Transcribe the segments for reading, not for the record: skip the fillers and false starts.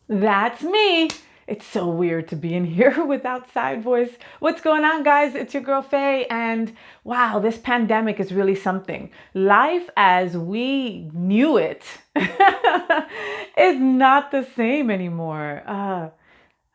That's me. It's so weird to be in here without side voice. What's going on, guys? It's your girl Faye, and wow, this pandemic is really something. Life as we knew it is not the same anymore.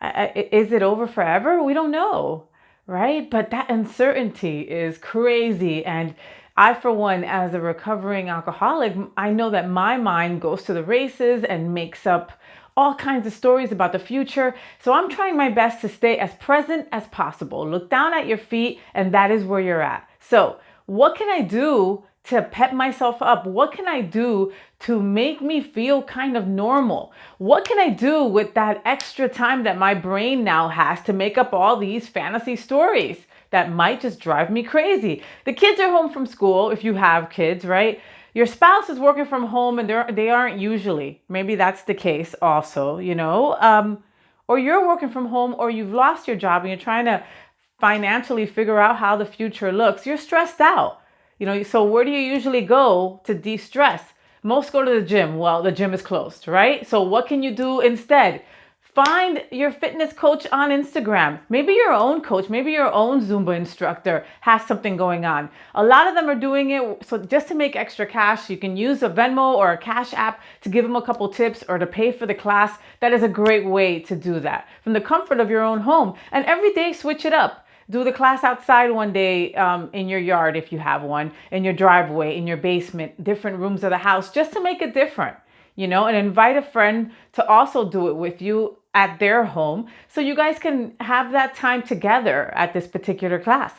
Is it over forever? We don't know, right? But that uncertainty is crazy. And I, for one, as a recovering alcoholic, I know that my mind goes to the races and makes up all kinds of stories about the future. So I'm trying my best to stay as present as possible. Look down at your feet, and that is where you're at. So, what can I do to pep myself up? What can I do to make me feel kind of normal? What can I do with that extra time that my brain now has to make up all these fantasy stories that might just drive me crazy? The kids are home from school, if you have kids, right? Your spouse is working from home and they aren't usually. Maybe that's the case also, or you're working from home or you've lost your job and you're trying to financially figure out how the future looks. You're stressed out. So where do you usually go to de-stress? Most go to the gym. Well, the gym is closed, right? So what can you do instead? Find your fitness coach on Instagram. Maybe your own coach, maybe your own Zumba instructor has something going on. A lot of them are doing it. So just to make extra cash, you can use a Venmo or a Cash app to give them a couple tips or to pay for the class. That is a great way to do that from the comfort of your own home. And every day, switch it up. Do the class outside one day, in your yard if you have one, in your driveway, in your basement, different rooms of the house, just to make it different, and invite a friend to also do it with you at their home so you guys can have that time together at this particular class.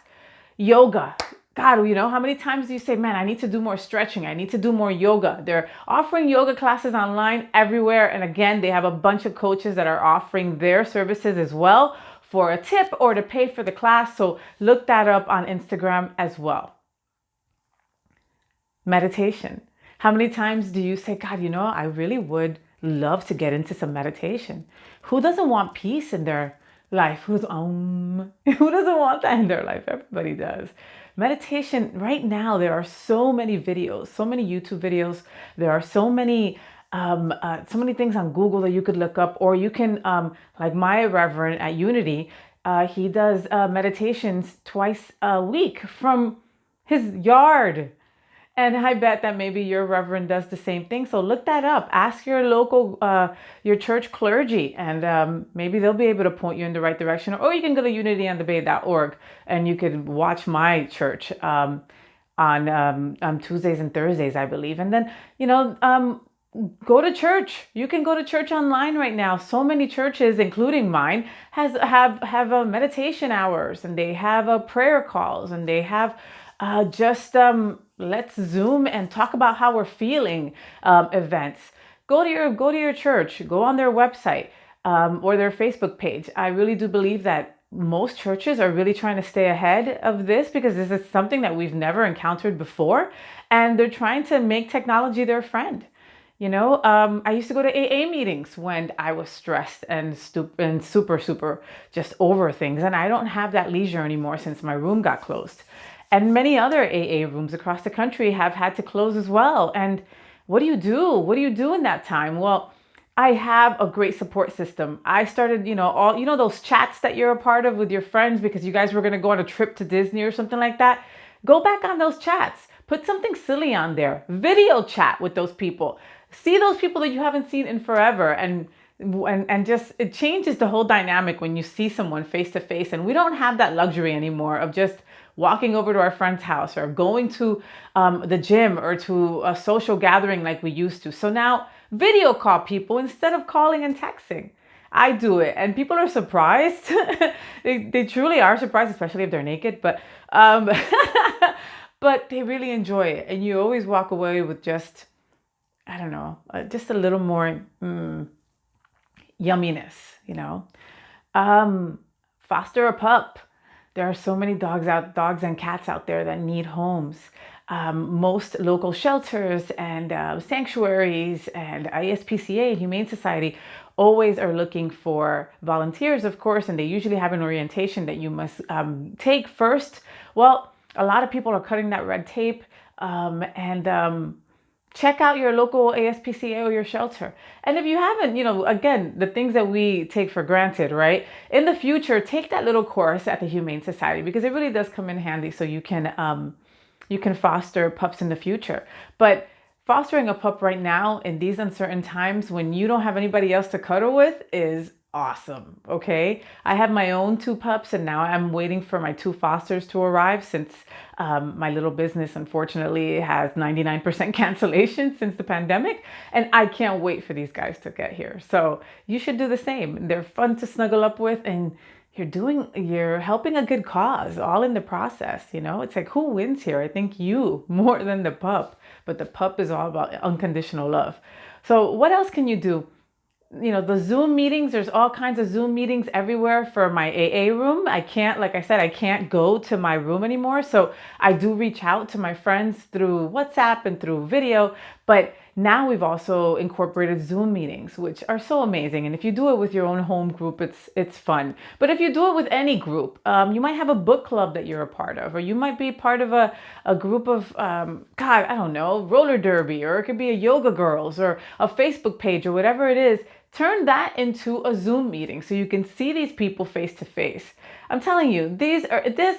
Yoga. God, how many times do you say, man, I need to do more stretching. I need to do more yoga. They're offering yoga classes online everywhere. And again, they have a bunch of coaches that are offering their services as well for a tip or to pay for the class. So look that up on Instagram as well. Meditation. How many times do you say, God, I really would love to get into some meditation? Who doesn't want peace in their life? Who doesn't want that in their life? Everybody does. Meditation, right now, there are so many videos, so many YouTube videos. There are so many things on Google that you could look up, or you can, like my Reverend at Unity, he does meditations twice a week from his yard. And I bet that maybe your reverend does the same thing. So look that up. Ask your local, your church clergy, and maybe they'll be able to point you in the right direction. Or you can go to unityonthebay.org and you can watch my church on Tuesdays and Thursdays, I believe. And then, go to church. You can go to church online right now. So many churches, including mine, have meditation hours, and they have prayer calls, and they have just let's Zoom and talk about how we're feeling events. Go to your church. Go on their website or their Facebook page. I really do believe that most churches are really trying to stay ahead of this because this is something that we've never encountered before, and they're trying to make technology their friend. I used to go to AA meetings when I was stressed and super just over things. And I don't have that leisure anymore since my room got closed. And many other AA rooms across the country have had to close as well. And what do you do? What do you do in that time? Well, I have a great support system. I started, those chats that you're a part of with your friends because you guys were going to go on a trip to Disney or something like that. Go back on those chats. Put something silly on there. Video chat with those people. See those people that you haven't seen in forever, and just it changes the whole dynamic when you see someone face to face. And we don't have that luxury anymore of just walking over to our friend's house or going to the gym or to a social gathering like we used to. So now video call people instead of calling and texting. I do it, and people are surprised. They truly are surprised, especially if they're naked. But but they really enjoy it, and you always walk away with just, I don't know, just a little more yumminess, Foster a pup. There are so many dogs and cats out there that need homes. Most local shelters and sanctuaries and ISPCA, Humane Society, always are looking for volunteers, of course, and they usually have an orientation that you must take first. Well, a lot of people are cutting that red tape, and check out your local ASPCA or your shelter. And if you haven't, again, the things that we take for granted, right? In the future, take that little course at the Humane Society because it really does come in handy so you can foster pups in the future. But fostering a pup right now in these uncertain times when you don't have anybody else to cuddle with is awesome. Okay. I have my own 2 pups and now I'm waiting for my 2 fosters to arrive since my little business unfortunately has 99% cancellation since the pandemic. And I can't wait for these guys to get here. So you should do the same. They're fun to snuggle up with and you're helping a good cause all in the process. It's like, who wins here? I think you more than the pup, but the pup is all about unconditional love. So what else can you do? The Zoom meetings, there's all kinds of Zoom meetings everywhere for my AA room. I can't, like I said, I can't go to my room anymore. So I do reach out to my friends through WhatsApp and through video. But now we've also incorporated Zoom meetings, which are so amazing. And if you do it with your own home group, it's fun. But if you do it with any group, you might have a book club that you're a part of, or you might be part of a group of, I don't know, roller derby, or it could be a yoga girls or a Facebook page or whatever it is. Turn that into a Zoom meeting so you can see these people face to face. I'm telling you, this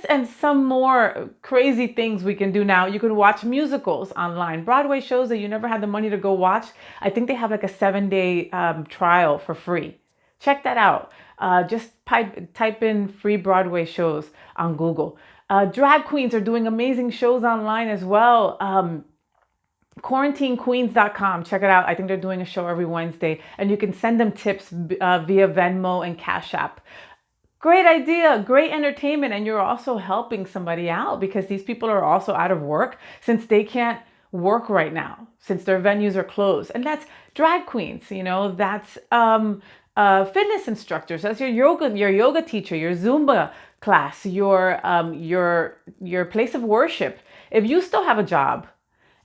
and some more crazy things we can do now. You can watch musicals online, Broadway shows that you never had the money to go watch. I think they have like a 7-day trial for free. Check that out. Just type in free Broadway shows on Google. Drag queens are doing amazing shows online as well. QuarantineQueens.com. Check it out. I think they're doing a show every Wednesday and you can send them tips via Venmo and Cash App. Great idea, great entertainment. And you're also helping somebody out because these people are also out of work since they can't work right now, since their venues are closed. And that's drag queens, that's fitness instructors, that's your yoga teacher, your Zumba class, your place of worship. If you still have a job,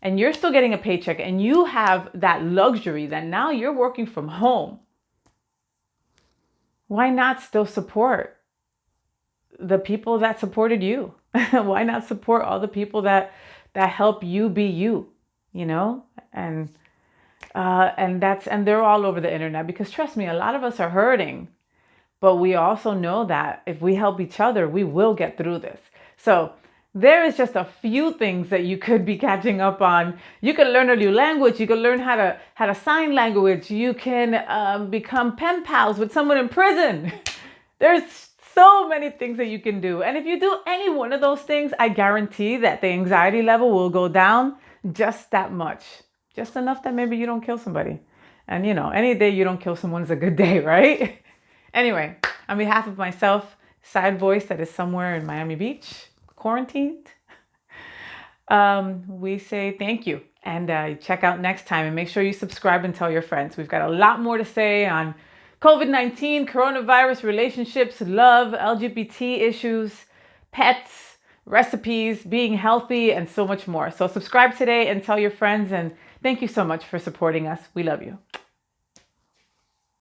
and you're still getting a paycheck and you have that luxury that now you're working from home, why not still support the people that supported you? Why not support all the people that help you be you, And they're all over the internet because trust me, a lot of us are hurting, but we also know that if we help each other, we will get through this. So there is just a few things that you could be catching up on. You can learn a new language. You can learn how to sign language. You can become pen pals with someone in prison. There's so many things that you can do. And if you do any one of those things, I guarantee that the anxiety level will go down just that much. Just enough that maybe you don't kill somebody. And any day you don't kill someone is a good day, right? Anyway, on behalf of myself, side voice that is somewhere in Miami Beach, quarantined, we say thank you and check out next time and make sure you subscribe and tell your friends. We've got a lot more to say on COVID-19, coronavirus, relationships, love, LGBT issues, pets, recipes, being healthy, and so much more. So subscribe today and tell your friends, and thank you so much for supporting us. We love you.